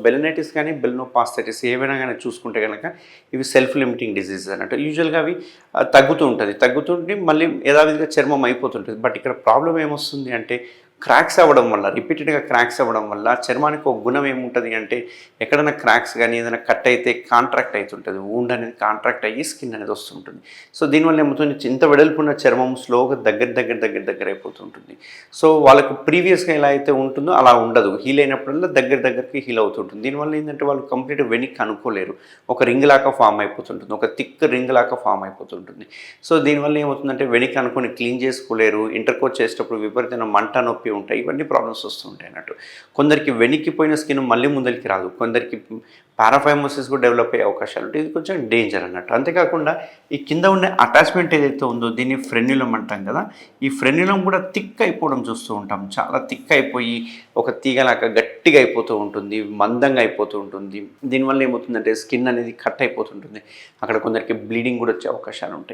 బెలినైటిస్ కానీ బెలినోపాస్థైటిస్ ఏవైనా కానీ చూసుకుంటే కనుక ఇవి సెల్ఫ్ లిమిటింగ్ డిసీజెస్ అన్నట్టు. యూజువల్గా అవి తగ్గుతూ ఉంటుంది, తగ్గుతుంటే మళ్ళీ యథావిధిగా చర్మం అయిపోతుంటుంది. బట్ ఇక్కడ ప్రాబ్లం ఏమొస్తుంది అంటే క్రాక్స్ అవ్వడం వల్ల, రిపీటెడ్గా క్రాక్స్ అవ్వడం వల్ల చర్మానికి ఒక గుణం ఏముంటుంది అంటే ఎక్కడైనా క్రాక్స్ కానీ ఏదైనా కట్ అయితే కాంట్రాక్ట్ అవుతుంటుంది, వూండ్ అనేది కాంట్రాక్ట్ అయ్యి స్కిన్ అనేది వస్తుంటుంది. సో దీనివల్ల ఏమవుతుంది, ఇంత వెడల్పున్న చర్మం స్లోగా దగ్గర అయిపోతుంటుంది. సో వాళ్ళకు ప్రీవియస్గా ఎలా అయితే ఉంటుందో అలా ఉండదు, హీల్ అయినప్పుడల్లా దగ్గరికి హీల్ అవుతుంటుంది. దీనివల్ల ఏంటంటే వాళ్ళు కంప్లీట్ వెనక్కి అనుకోలేరు, ఒక రింగ్ లాగా ఫామ్ అయిపోతుంటుంది, ఒక థిక్ రింగ్ లాగా ఫామ్ అయిపోతుంటుంది. సో దీనివల్ల ఏమవుతుందంటే వెనక్కి అనుకొని క్లీన్ చేసుకోలేరు, ఇంటర్కోర్స్ చేసేటప్పుడు విపరీతమైన మంట నొప్పి ఉంటాయి, ఇవన్నీ ప్రాబ్లమ్స్ వస్తూ ఉంటాయి అన్నట్టు. కొందరికి వెనక్కిపోయిన స్కిన్ మళ్ళీ ముందరికి రాదు, కొందరికి పారాఫైమోసిస్ కూడా డెవలప్ అయ్యే అవకాశాలు ఉంటాయి. ఇది కొంచెం డేంజర్ అన్నట్టు. అంతేకాకుండా ఈ కింద ఉన్న అటాచ్మెంట్ ఏదైతే ఉందో దీన్ని ఫ్రెన్యులం అంటాం కదా, ఈ ఫ్రెన్యులం కూడా థిక్ అయిపోవడం చూస్తూ ఉంటాం. చాలా థిక్ అయిపోయి ఒక తీగలాగా గట్టిగా అయిపోతూ ఉంటుంది, మందంగా అయిపోతూ ఉంటుంది. దీనివల్ల ఏమవుతుందంటే స్కిన్ అనేది కట్ అయిపోతుంటుంది, అక్కడ కొందరికి బ్లీడింగ్ కూడా వచ్చే అవకాశాలు ఉంటాయి.